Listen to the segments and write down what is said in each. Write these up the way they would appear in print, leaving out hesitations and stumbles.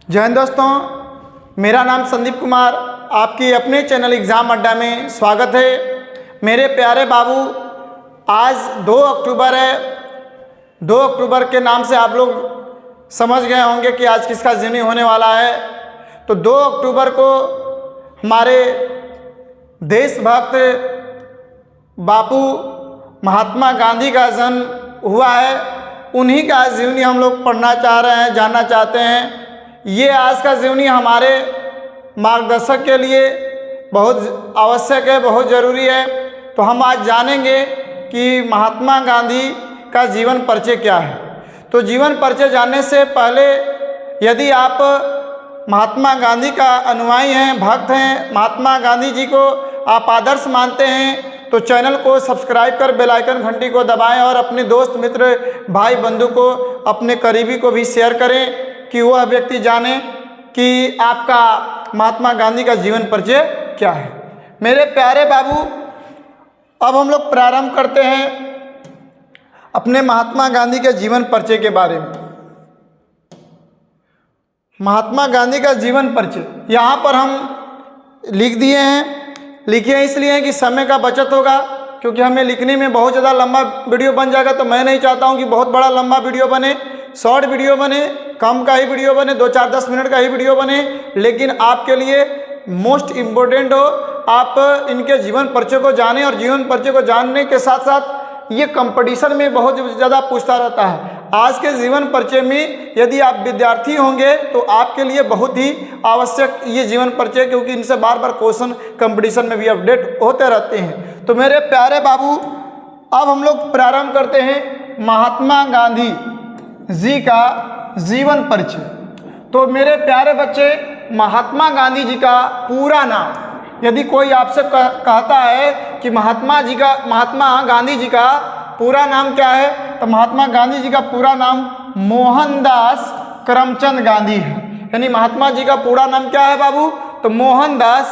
जय हिंद दोस्तों, मेरा नाम संदीप कुमार, आपकी अपने चैनल एग्ज़ाम अड्डा में स्वागत है। मेरे प्यारे बाबू, आज 2 अक्टूबर है। 2 अक्टूबर के नाम से आप लोग समझ गए होंगे कि आज किसका जन्म होने वाला है। तो 2 अक्टूबर को हमारे देशभक्त बापू महात्मा गांधी का जन्म हुआ है। उन्हीं का जीवनी हम लोग पढ़ना चाह रहे हैं, जानना चाहते हैं। ये आज का जीवनी हमारे मार्गदर्शक के लिए बहुत आवश्यक है, बहुत ज़रूरी है। तो हम आज जानेंगे कि महात्मा गांधी का जीवन परिचय क्या है। तो जीवन परिचय जानने से पहले यदि आप महात्मा गांधी का अनुयायी हैं, भक्त हैं, महात्मा गांधी जी को आप आदर्श मानते हैं, तो चैनल को सब्सक्राइब कर बेल आइकन घंटी को दबाएं और अपने दोस्त मित्र भाई बंधु को, अपने करीबी को भी शेयर करें कि वह व्यक्ति जाने कि आपका महात्मा गांधी का जीवन परिचय क्या है। मेरे प्यारे बाबू, अब हम लोग प्रारंभ करते हैं अपने महात्मा गांधी के जीवन परिचय के बारे में। महात्मा गांधी का जीवन परिचय यहाँ पर हम लिख दिए हैं। लिखे इसलिए कि समय का बचत होगा, क्योंकि हमें लिखने में बहुत ज़्यादा लंबा वीडियो बन जाएगा। तो मैं नहीं चाहता हूँ कि बहुत बड़ा लंबा वीडियो बने, शॉर्ट वीडियो बने, कम का ही वीडियो बने, 2-4-10 मिनट का ही वीडियो बने, लेकिन आपके लिए मोस्ट इम्पोर्टेंट हो। आप इनके जीवन परिचय को जानें, और जीवन परिचय को जानने के साथ साथ ये कंपटीशन में बहुत ज़्यादा पूछता रहता है। आज के जीवन परिचय में यदि आप विद्यार्थी होंगे तो आपके लिए बहुत ही आवश्यक ये जीवन परिचय, क्योंकि इनसे बार बार क्वेश्चन कंपटीशन में भी अपडेट होते रहते हैं। तो मेरे प्यारे बाबू, अब हम लोग प्रारंभ करते हैं महात्मा गांधी जी का जीवन परिचय। तो मेरे प्यारे बच्चे, महात्मा गांधी जी का पूरा नाम, यदि कोई आपसे कहता है कि महात्मा गांधी जी का पूरा नाम क्या है, तो महात्मा गांधी जी का पूरा नाम मोहनदास करमचंद गांधी है। यानी महात्मा जी का पूरा नाम क्या है बाबू? तो मोहनदास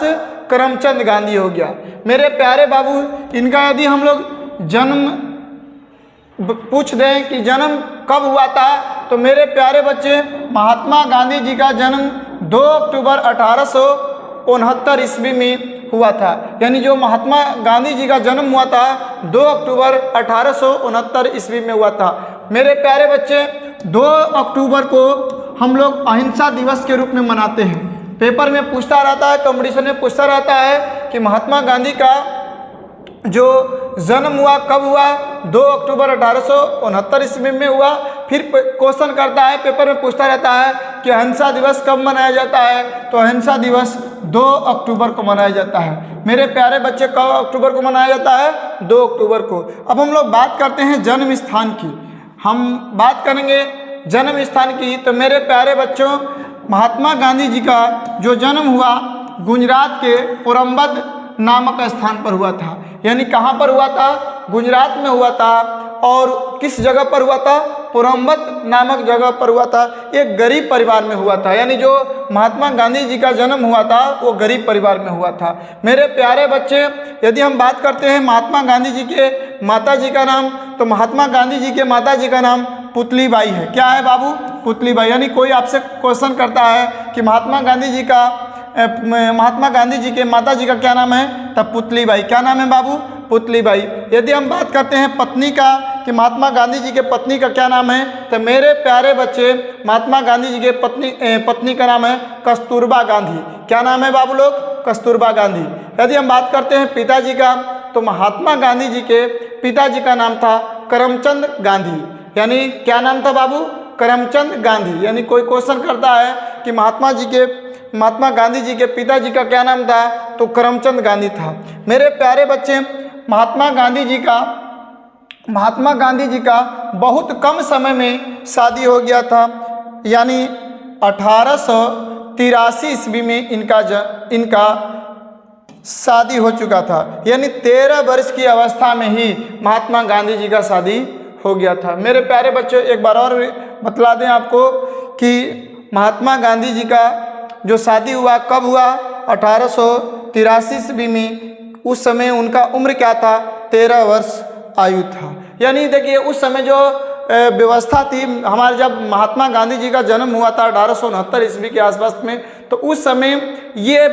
करमचंद गांधी हो गया। मेरे प्यारे बाबू, इनका यदि हम लोग जन्म पूछ दें कि जन्म कब हुआ था, तो मेरे प्यारे बच्चे, महात्मा गांधी जी का जन्म 2 अक्टूबर 1869 ईस्वी में हुआ था। यानी जो महात्मा गांधी जी का जन्म हुआ था 2 अक्टूबर 1869 ईस्वी में हुआ था। मेरे प्यारे बच्चे, 2 अक्टूबर को हम लोग अहिंसा दिवस के रूप में मनाते हैं। पेपर में पूछता रहता है, कंपटीशन में पूछता रहता है कि महात्मा गांधी का जो जन्म हुआ कब हुआ? 2 अक्टूबर 1869 ईस्वी में हुआ। फिर क्वेश्चन करता है, पेपर में पूछता रहता है कि अहिंसा दिवस कब मनाया जाता है? तो अहिंसा दिवस 2 अक्टूबर को मनाया जाता है। मेरे प्यारे बच्चे, कब अक्टूबर को मनाया जाता है? 2 अक्टूबर को। अब हम लोग बात करते हैं जन्म स्थान की। हम बात करेंगे जन्म स्थान की। तो मेरे प्यारे बच्चों, महात्मा गांधी जी का जो जन्म हुआ गुजरात के पोरबंदर नामक स्थान पर हुआ था। यानी कहाँ पर हुआ था? गुजरात में हुआ था। और किस जगह पर हुआ था? पोरबंदर नामक जगह पर हुआ था। एक गरीब परिवार में हुआ था। यानी जो महात्मा गांधी जी का जन्म हुआ था वो गरीब परिवार में हुआ था। मेरे प्यारे बच्चे, यदि हम बात करते हैं महात्मा गांधी जी के माता जी का नाम, तो महात्मा गांधी जी के माता जी का नाम पुतलीबाई है। क्या है बाबू? पुतलीबाई। यानी कोई आपसे क्वेश्चन करता है कि महात्मा गांधी जी के माता जी का क्या नाम है? तब पुतलीबाई। क्या नाम है बाबू? पुतलीबाई। यदि हम बात करते हैं पत्नी का कि महात्मा गांधी जी के पत्नी का क्या नाम है, तो मेरे प्यारे बच्चे, महात्मा गांधी जी के पत्नी का नाम है कस्तूरबा गांधी। क्या नाम है बाबू लोग? कस्तूरबा गांधी। यदि हम बात करते हैं पिताजी का, तो महात्मा गांधी जी के पिताजी का नाम था करमचंद गांधी। यानी क्या नाम था बाबू? करमचंद गांधी। यानी कोई क्वेश्चन करता है कि महात्मा गांधी जी के पिताजी का क्या नाम था, तो करमचंद गांधी था। मेरे प्यारे बच्चे, महात्मा गांधी जी का बहुत कम समय में शादी हो गया था। यानी 1883 ईस्वी में इनका शादी हो चुका था। यानी 13 वर्ष की अवस्था में ही महात्मा गांधी जी का शादी हो गया था। मेरे प्यारे बच्चों, एक बार और बतला दें आपको कि महात्मा गांधी जी का जो शादी हुआ कब हुआ? 1883 ईस्वी में। उस समय उनका उम्र क्या था? 13 वर्ष आयु था। यानी देखिए, उस समय जो व्यवस्था थी, हमारे जब महात्मा गांधी जी का जन्म हुआ था 1869 ईस्वी के आसपास में, तो उस समय ये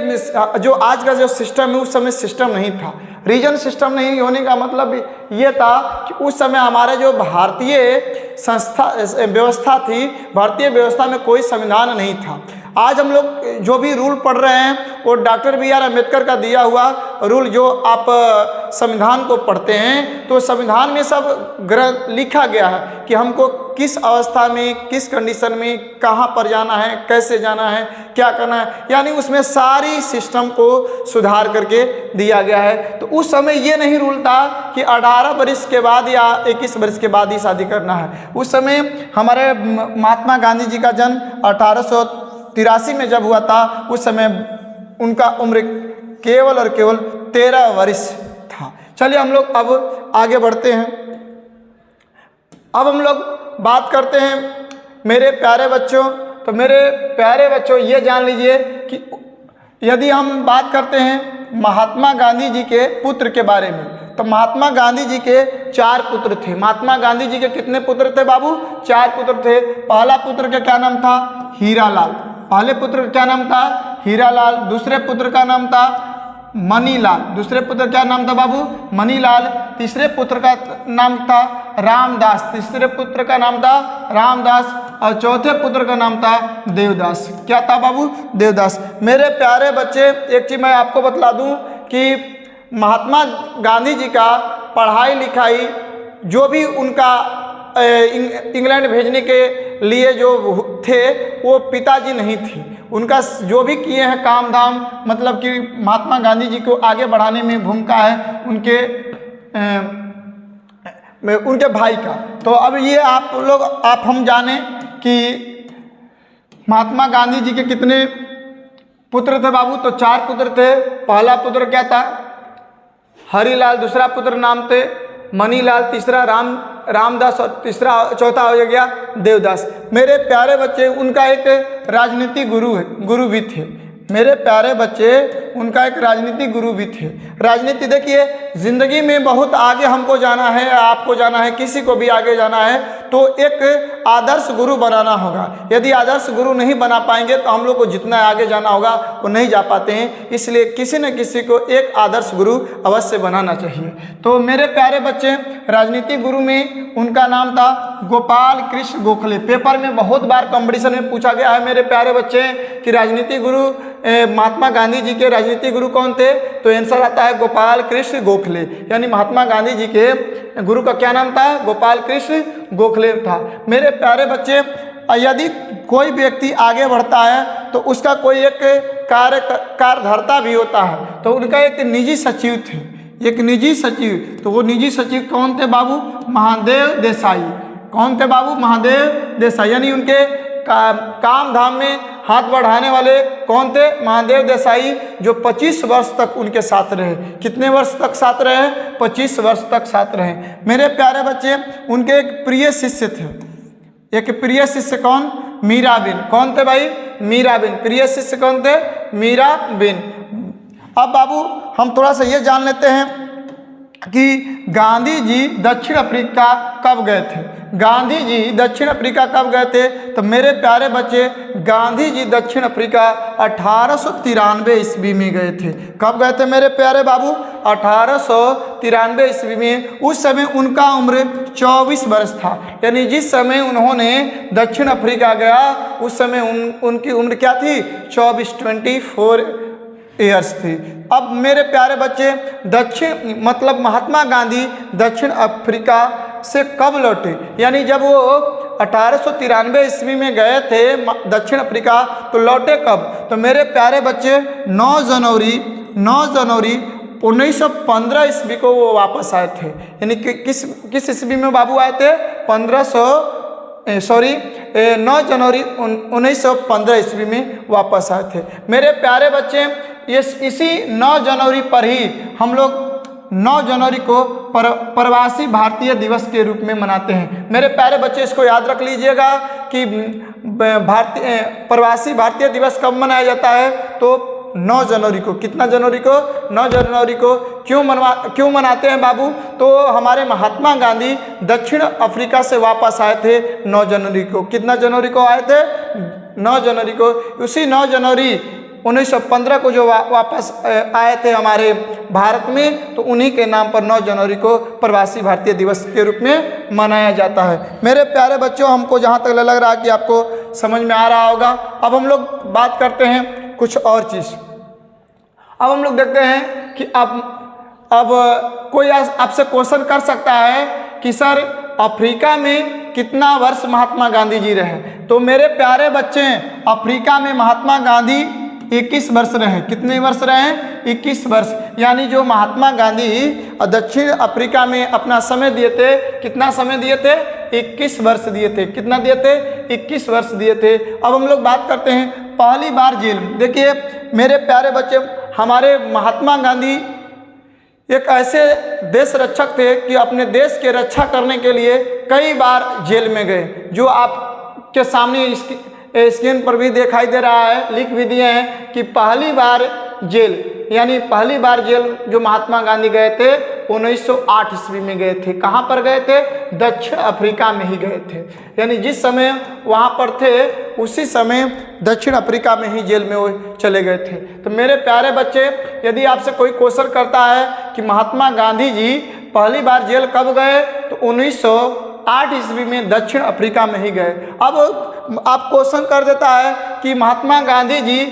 जो आज का जो सिस्टम है उस समय सिस्टम नहीं था। रीजन सिस्टम नहीं होने का मतलब ये था कि उस समय हमारे जो भारतीय व्यवस्था थी, भारतीय व्यवस्था में कोई संविधान नहीं था। आज हम लोग जो भी रूल पढ़ रहे हैं वो डॉक्टर बी आर अम्बेडकर का दिया हुआ रूल, जो आप संविधान को पढ़ते हैं तो संविधान में सब लिखा गया है कि हमको किस अवस्था में, किस कंडीशन में, कहाँ पर जाना है, कैसे जाना है, क्या करना है, यानी उसमें सारी सिस्टम को सुधार करके दिया गया है। तो उस समय ये नहीं रूल था कि 18 वर्ष के बाद या 21 वर्ष के बाद ही शादी करना है। उस समय हमारे महात्मा गांधी जी का जन्म 1883 में जब हुआ था, उस समय उनका उम्र केवल और केवल 13 वर्ष था। चलिए हम लोग अब आगे बढ़ते हैं। अब हम लोग बात करते हैं मेरे प्यारे बच्चों। तो मेरे प्यारे बच्चों ये जान लीजिए कि यदि हम बात करते हैं महात्मा गांधी जी के पुत्र के बारे में, तो महात्मा गांधी जी के 4 पुत्र थे। महात्मा गांधी जी के कितने पुत्र थे बाबू? 4 पुत्र थे। पहला पुत्र का क्या नाम था? हीरालाल। पहले पुत्र का क्या नाम था? हीरालाल। दूसरे पुत्र का नाम था मनीलाल। दूसरे पुत्र क्या नाम था बाबू? मनीलाल। तीसरे पुत्र का नाम था रामदास। तीसरे पुत्र का नाम था रामदास। और चौथे पुत्र का नाम था देवदास। क्या था बाबू? देवदास। मेरे प्यारे बच्चे, एक चीज़ मैं आपको बतला दूं कि महात्मा गांधी जी का पढ़ाई लिखाई जो भी उनका इंग्लैंड भेजने के लिए जो थे वो पिताजी नहीं थे। उनका जो भी किए हैं काम धाम, मतलब कि महात्मा गांधी जी को आगे बढ़ाने में भूमिका है उनके भाई का। तो अब ये आप हम जाने कि महात्मा गांधी जी के कितने पुत्र थे बाबू? तो 4 पुत्र थे। पहला पुत्र क्या था? हरिलाल। दूसरा पुत्र नाम थे मनीलाल। तीसरा रामदास। और चौथा हो गया देवदास। मेरे प्यारे बच्चे, उनका एक राजनीतिक गुरु भी थे। मेरे प्यारे बच्चे, उनका एक राजनीतिक गुरु भी थे। राजनीति देखिए, जिंदगी में बहुत आगे हमको जाना है, आपको जाना है, किसी को भी आगे जाना है तो एक आदर्श गुरु बनाना होगा। यदि आदर्श गुरु नहीं बना पाएंगे तो हम लोग को जितना आगे जाना होगा वो नहीं जा पाते हैं। इसलिए किसी न किसी को एक आदर्श गुरु अवश्य बनाना चाहिए। तो मेरे प्यारे बच्चे, राजनीतिक गुरु में उनका नाम था गोपाल कृष्ण गोखले। पेपर में बहुत बार कंपटीशन में पूछा गया है मेरे प्यारे बच्चे कि राजनीतिक गुरु महात्मा गांधी जी के राजनीतिक गुरु कौन थे? तो आंसर आता है गोपाल कृष्ण गोखले। यानी महात्मा गांधी जी के गुरु का क्या नाम था? गोपाल कृष्ण गोखले था। मेरे प्यारे बच्चे, यदि कोई व्यक्ति आगे बढ़ता है तो उसका कोई एक कार्यधर्ता भी होता है। तो उनका एक निजी सचिव थे, एक निजी सचिव। तो वो निजी सचिव कौन थे बाबू? महादेव देसाई। कौन थे बाबू? महादेव देसाई। यानी उनके काम धाम में हाथ बढ़ाने वाले कौन थे? महादेव देसाई, जो 25 वर्ष तक उनके साथ रहे। कितने वर्ष तक साथ रहे? 25 वर्ष तक साथ रहे। मेरे प्यारे बच्चे, उनके एक प्रिय शिष्य थे। एक प्रिय शिष्य कौन? मीराबिन। कौन थे भाई? मीराबिन। प्रिय शिष्य कौन थे? मीराबिन। अब बाबू हम थोड़ा सा ये जान लेते हैं कि गांधी जी दक्षिण अफ्रीका कब गए थे? गांधी जी दक्षिण अफ्रीका कब गए थे? तो मेरे प्यारे बच्चे, गांधी जी दक्षिण अफ्रीका 1893 ईस्वी में गए थे। कब गए थे मेरे प्यारे बाबू? 1893 ईस्वी में। उस समय उनका उम्र 24 वर्ष था। यानी जिस समय उन्होंने दक्षिण अफ्रीका गया उस समय उनकी उम्र क्या थी? 24 ईयर्स थी। अब मेरे प्यारे बच्चे, मतलब महात्मा गांधी दक्षिण अफ्रीका से कब लौटे? यानी जब वो 1893 ईस्वी में गए थे दक्षिण अफ्रीका, तो लौटे कब? तो मेरे प्यारे बच्चे 9 जनवरी 1915 ईस्वी को वो वापस आए थे। यानी कि किस ईस्वी में बाबू आए थे? 9 जनवरी 1915 ईस्वी में वापस आए थे। मेरे प्यारे बच्चे, इसी 9 जनवरी पर ही हम लोग 9 जनवरी को प्रवासी भारतीय दिवस के रूप में मनाते हैं। मेरे प्यारे बच्चे, इसको याद रख लीजिएगा कि प्रवासी भारतीय दिवस कब मनाया जाता है? तो 9 जनवरी को। कितना जनवरी को? 9 जनवरी को। क्यों मनाते हैं बाबू? तो हमारे महात्मा गांधी दक्षिण अफ्रीका से वापस आए थे 9 जनवरी को। कितना जनवरी को आए थे? 9 जनवरी को। उसी 9 जनवरी 1915 को जो वापस आए थे हमारे भारत में, तो उन्हीं के नाम पर 9 जनवरी को प्रवासी भारतीय दिवस के रूप में मनाया जाता है। मेरे प्यारे बच्चों, हमको जहाँ तक लग रहा है कि आपको समझ में आ रहा होगा। अब हम लोग बात करते हैं कुछ और चीज़। अब हम लोग देखते हैं कि अब कोई आपसे क्वेश्चन कर सकता है कि सर अफ्रीका में कितना वर्ष महात्मा गांधी जी रहे? तो मेरे प्यारे बच्चे, अफ्रीका में महात्मा गांधी 21 वर्ष रहे। कितने वर्ष रहे? 21 वर्ष। यानी जो महात्मा गांधी दक्षिण अफ्रीका में अपना समय दिए थे, कितना समय दिए थे? 21 वर्ष दिए थे। कितना दिए थे? 21 वर्ष दिए थे। अब हम लोग बात करते हैं पहली बार जेल। देखिए मेरे प्यारे बच्चे, हमारे महात्मा गांधी एक ऐसे देश रक्षक थे कि अपने देश के रक्षा करने के लिए कई बार जेल में गए। जो आपके सामने स्क्रीन पर भी दिखाई दे रहा है, लिख भी दिए हैं कि पहली बार जेल, यानी पहली बार जेल जो महात्मा गांधी गए थे 1908 ईस्वी में गए थे। कहाँ पर गए थे? दक्षिण अफ्रीका में ही गए थे। यानी जिस समय वहाँ पर थे उसी समय दक्षिण अफ्रीका में ही जेल में वो चले गए थे। तो मेरे प्यारे बच्चे, यदि आपसे कोई क्वेश्चन करता है कि महात्मा गांधी जी पहली बार जेल कब गए, तो 1908 ईस्वी में दक्षिण अफ्रीका में ही गए। अब आप क्वेश्चन कर देता है कि महात्मा गांधी जी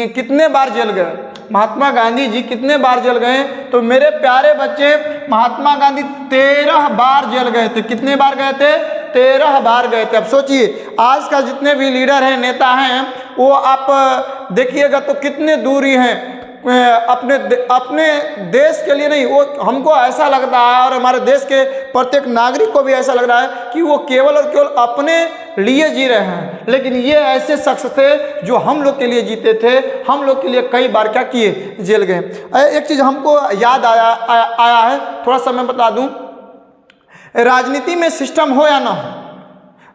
कितने बार जेल गए? महात्मा गांधी जी कितने बार जेल गए? तो मेरे प्यारे बच्चे, महात्मा गांधी 13 बार जेल गए थे। कितने बार गए थे? 13 बार गए थे। अब सोचिए, आज का जितने भी लीडर हैं, नेता हैं, वो आप देखिएगा तो कितने दूरी हैं अपने देश के लिए नहीं। वो हमको ऐसा लगता है और हमारे देश के प्रत्येक नागरिक को भी ऐसा लग रहा है कि वो केवल और केवल अपने लिए जी रहे हैं, लेकिन ये ऐसे शख्स थे जो हम लोग के लिए जीते थे, हम लोग के लिए कई बार क्या किए? जेल गए। एक चीज़ हमको याद आया है, थोड़ा सा मैं बता दूं। राजनीति में सिस्टम हो या ना हो,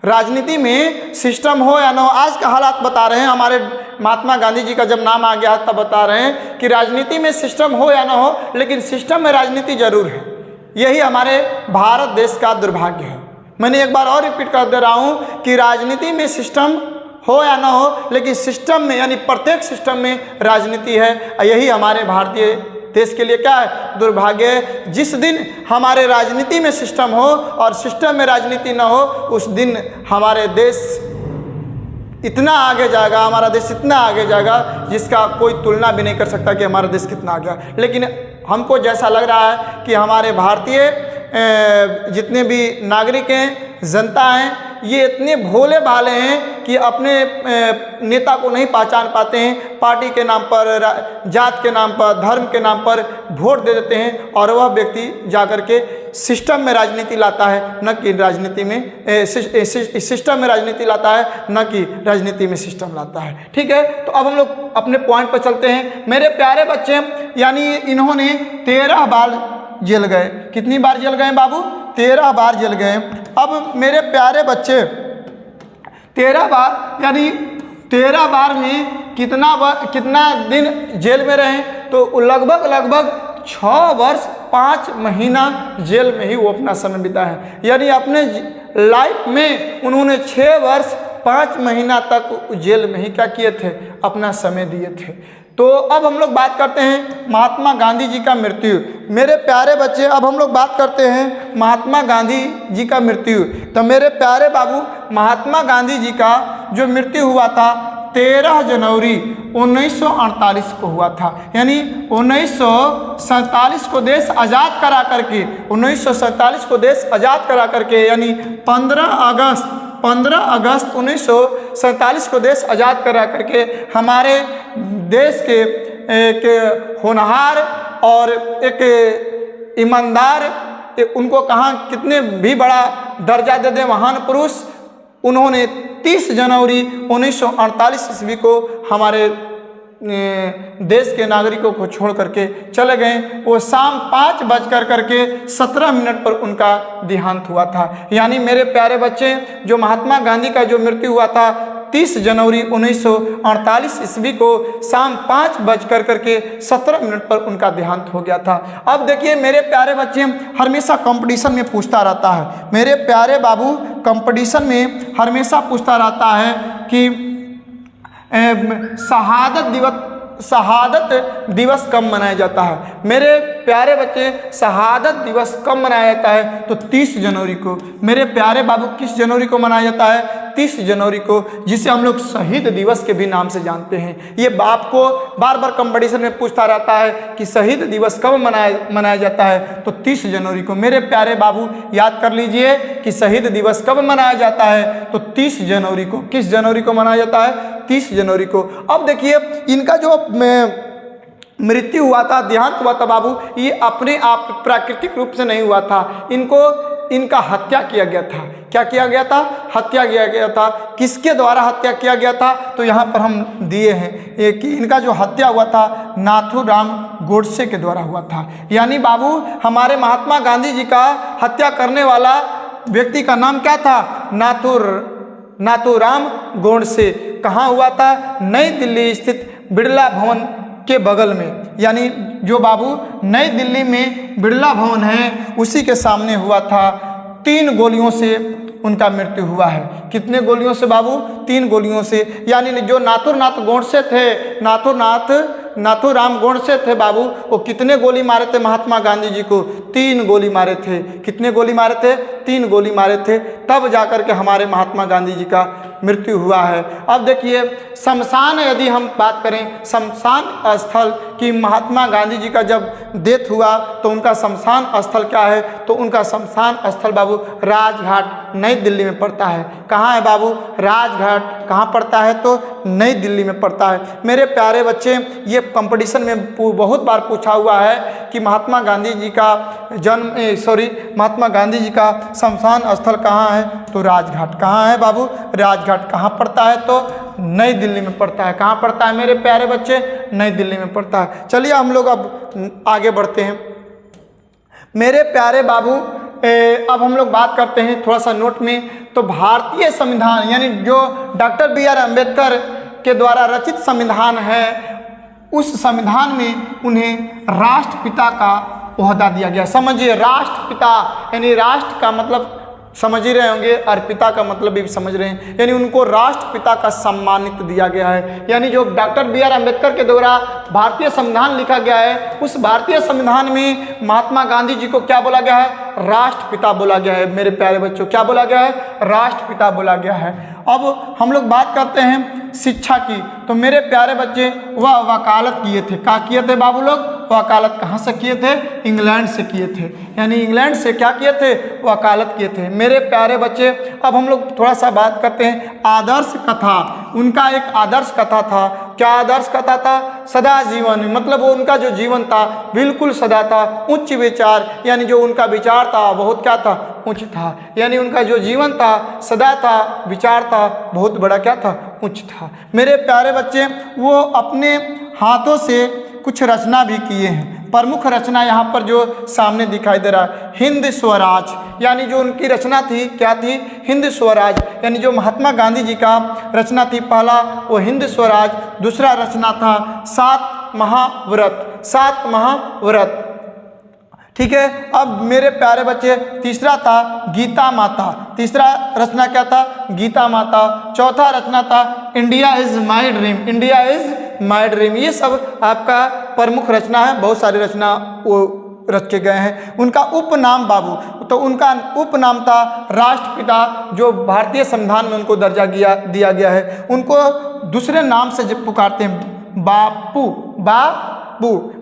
राजनीति में सिस्टम हो या ना हो, आज का हालात बता रहे हैं। हमारे महात्मा गांधी जी का जब नाम आ गया तब बता रहे हैं कि राजनीति में सिस्टम हो या ना हो, लेकिन सिस्टम में राजनीति जरूर है। यही हमारे भारत देश का दुर्भाग्य है। मैंने एक बार और रिपीट कर दे रहा हूँ कि राजनीति में सिस्टम हो या ना हो, लेकिन सिस्टम में, यानी प्रत्येक सिस्टम में राजनीति है। यही हमारे भारतीय देश के लिए क्या है? दुर्भाग्य है। जिस दिन हमारे राजनीति में सिस्टम हो और सिस्टम में राजनीति ना हो, उस दिन हमारे देश इतना आगे जाएगा, हमारा देश इतना आगे जाएगा जिसका कोई तुलना भी नहीं कर सकता कि हमारा देश कितना आगे। लेकिन हमको जैसा लग रहा है कि हमारे भारतीय जितने भी नागरिक हैं, जनता हैं, ये इतने भोले भाले हैं कि अपने नेता को नहीं पहचान पाते हैं। पार्टी के नाम पर, जात के नाम पर, धर्म के नाम पर वोट दे देते हैं और वह व्यक्ति जाकर के सिस्टम में राजनीति लाता है, न कि राजनीति में सिस्टम में राजनीति लाता है, न कि राजनीति में सिस्टम लाता है। ठीक है, तो अब हम लोग अपने पॉइंट पर चलते हैं। मेरे प्यारे बच्चे, यानी इन्होंने 13 बार जेल गए। कितनी बार जेल गए बाबू? 13 बार जेल गए। अब मेरे प्यारे बच्चे, 13 बार, यानी 13 बार में कितना दिन जेल में रहे? तो लगभग 6 वर्ष 5 महीना जेल में ही वो अपना समय बिताए हैं। यानी अपने लाइफ में उन्होंने 6 वर्ष 5 महीना तक जेल में ही क्या किए थे? अपना समय दिए थे। तो अब हम लोग बात करते हैं महात्मा गांधी जी का मृत्यु। मेरे प्यारे बच्चे, अब हम लोग बात करते हैं महात्मा गांधी जी का मृत्यु। तो मेरे प्यारे बाबू, महात्मा गांधी जी का जो मृत्यु हुआ था 13 जनवरी 1948 को हुआ था। यानी 1947 को देश आज़ाद करा करके, 1947 को देश आज़ाद करा करके, यानी 15 अगस्त 1947 को देश आज़ाद करा करके हमारे देश के एक होनहार और एक ईमानदार, उनको कहाँ कितने भी बड़ा दर्जा दे दें, महान पुरुष, उन्होंने 30 जनवरी 1948 ईस्वी को हमारे देश के नागरिकों को छोड़ करके चले गए। वो शाम 5:17 पर उनका देहांत हुआ था। यानी मेरे प्यारे बच्चे, जो महात्मा गांधी का जो मृत्यु हुआ था 30 जनवरी 1948 ईस्वी को शाम 5:17 पर उनका देहांत हो गया था। अब देखिए मेरे प्यारे बच्चे, हमेशा कंपटीशन में पूछता रहता है, मेरे प्यारे बाबू कंपटीशन में हमेशा पूछता रहता है कि शहादत दिवस कब मनाया जाता है। मेरे प्यारे बच्चे, शहादत दिवस कब मनाया जाता है? तो 30 जनवरी को। मेरे प्यारे बाबू, किस जनवरी को मनाया जाता है? 30 जनवरी को, जिसे हम लोग शहीद दिवस के भी नाम से जानते हैं। ये बाप को बार बार कंपटीशन में पूछता रहता है कि शहीद दिवस कब मनाया जाता है? तो 30 जनवरी को। मेरे प्यारे बाबू याद कर लीजिए कि शहीद दिवस कब मनाया जाता है? तो 30 जनवरी को। किस जनवरी को मनाया जाता है? 30 जनवरी को। अब देखिए इनका जो मृत्यु हुआ था, देहांत हुआ था बाबू, ये अपने आप प्राकृतिक रूप से नहीं हुआ था। इनका हत्या किया गया था। क्या किया गया था? हत्या किया गया था। किसके द्वारा हत्या किया गया था? तो यहाँ पर हम दिए हैं कि इनका जो हत्या हुआ था नाथूराम गोडसे के द्वारा हुआ था। यानी बाबू हमारे महात्मा गांधी जी का हत्या करने वाला व्यक्ति का नाम क्या था? नाथूराम गोडसे। कहाँ हुआ था? नई दिल्ली स्थित बिड़ला भवन के बगल में। यानी जो बाबू नई दिल्ली में बिड़ला भवन है उसी के सामने हुआ था। 3 गोलियों से उनका मृत्यु हुआ है। कितने गोलियों से बाबू? 3 गोलियों से। यानी जो नाथूराम गोडसे थे, नाथूराम गोडसे थे बाबू, वो कितने गोली मारे थे महात्मा गांधी जी को? 3 गोली मारे थे। कितने गोली मारे थे? 3 गोली मारे थे। तब जाकर के हमारे महात्मा गांधी जी का मृत्यु हुआ है। अब देखिए शमशान, यदि हम बात करें शमशान स्थल कि महात्मा गांधी जी का जब डेथ हुआ तो उनका शमशान स्थल क्या है? तो उनका शमशान स्थल बाबू राजघाट नई दिल्ली में पड़ता है। कहाँ है बाबू? राजघाट कहाँ पड़ता है? तो नई दिल्ली में पड़ता है। मेरे प्यारे बच्चे, ये कंपटीशन में बहुत बार पूछा हुआ है कि महात्मा गांधी जी का महात्मा गांधी जी का शमशान स्थल कहाँ है? तो राजघाट। कहाँ है बाबू? राजघाट। कहाँ पड़ता है? तो नई दिल्ली में पड़ता है। कहाँ पड़ता है मेरे प्यारे बच्चे? नई दिल्ली में पड़ता है। चलिए हम लोग अब आगे बढ़ते हैं। मेरे प्यारे बाबू, अब हम लोग बात करते हैं थोड़ा सा नोट में। तो भारतीय संविधान यानी जो डॉक्टर BR अम्बेडकर के द्वारा रचित संविधान है, उस संविधान में उन्हें राष्ट्रपिता का ओहदा दिया गया। समझिए, राष्ट्रपिता यानी राष्ट्र का मतलब समझ ही रहे होंगे और पिता का मतलब भी समझ रहे हैं, यानी उनको राष्ट्रपिता का सम्मानित दिया गया है। यानी जो डॉक्टर BR अम्बेडकर के द्वारा भारतीय संविधान लिखा गया है, उस भारतीय संविधान में महात्मा गांधी जी को क्या बोला गया है? राष्ट्रपिता बोला गया है। मेरे प्यारे बच्चों, क्या बोला गया है? राष्ट्रपिता बोला गया है। अब हम लोग बात करते हैं शिक्षा की। तो मेरे प्यारे बच्चे, वह वकालत किए थे। क्या किए थे बाबू लोग? वकालत कहाँ से किए थे? इंग्लैंड से किए थे। यानी इंग्लैंड से क्या किए थे? वकालत किए थे। मेरे प्यारे बच्चे, अब हम लोग थोड़ा सा बात करते हैं आदर्श कथा। उनका एक आदर्श कथा था। क्या आदर्श कथा था? सदा जीवन, मतलब वो उनका जो जीवन था बिल्कुल सदा था। उच्च विचार, यानी जो उनका विचार था बहुत क्या था? उच्च था। यानी उनका जो जीवन था सदा था, विचार था बहुत बड़ा क्या था? उच्च था। मेरे प्यारे बच्चे, वो अपने हाथों से कुछ रचना भी किए हैं। प्रमुख रचना यहाँ पर जो सामने दिखाई दे रहा है, हिंद स्वराज। यानी जो उनकी रचना थी क्या थी? हिंद स्वराज। यानी जो महात्मा गांधी जी का रचना थी, पहला वो हिंद स्वराज, दूसरा रचना था 7 महाव्रत। 7 महाव्रत, ठीक है। अब मेरे प्यारे बच्चे, तीसरा था गीता माता। तीसरा रचना क्या था? गीता माता। चौथा रचना था India is my dream. India is my dream. ये सब आपका प्रमुख रचना है। बहुत सारी रचना वो रखे गए हैं। उनका उपनाम बाबू, तो उनका उपनाम था राष्ट्रपिता, जो भारतीय संविधान में उनको दर्जा दिया गया है। उनको दूसरे नाम से जब पुकारते हैं बापू,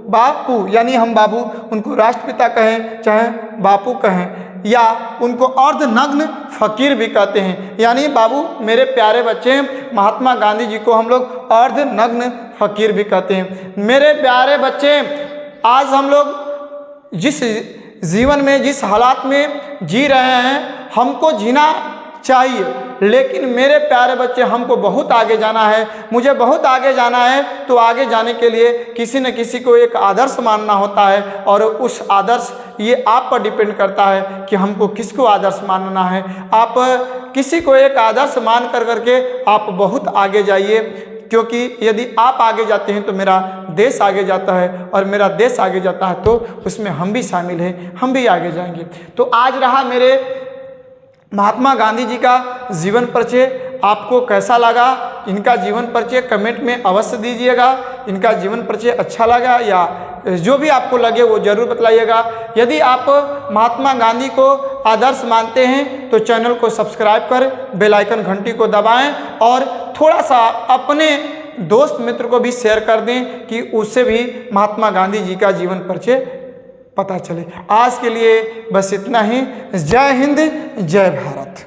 बापू, यानी हम बाबू, उनको राष्ट्रपिता कहें चाहे बापू कहें, या उनको अर्धनग्न फकीर भी कहते हैं। यानी बाबू, मेरे प्यारे बच्चे, महात्मा गांधी जी को हम लोग अर्धनग्न फकीर भी कहते हैं। मेरे प्यारे बच्चे, आज हम लोग जिस जीवन में, जिस हालात में जी रहे हैं, हमको जीना चाहिए। लेकिन मेरे प्यारे बच्चे, हमको बहुत आगे जाना है, मुझे बहुत आगे जाना है। तो आगे जाने के लिए किसी न किसी को एक आदर्श मानना होता है, और उस आदर्श ये आप पर डिपेंड करता है कि हमको किसको आदर्श मानना है। आप किसी को एक आदर्श मान करके आप बहुत आगे जाइए, क्योंकि यदि आप आगे जाते हैं तो मेरा देश आगे जाता है, और मेरा देश आगे जाता है तो उसमें हम भी शामिल हैं, हम भी आगे जाएंगे। तो आज रहा मेरे महात्मा गांधी जी का जीवन परिचय। आपको कैसा लगा इनका जीवन परिचय कमेंट में अवश्य दीजिएगा। इनका जीवन परिचय अच्छा लगा या जो भी आपको लगे वो जरूर बतलाइएगा। यदि आप महात्मा गांधी को आदर्श मानते हैं तो चैनल को सब्सक्राइब कर बेल आइकन घंटी को दबाएं, और थोड़ा सा अपने दोस्त मित्र को भी शेयर कर दें कि उससे भी महात्मा गांधी जी का जीवन परिचय पता चले। आज के लिए बस इतना ही। जय हिंद, जय भारत।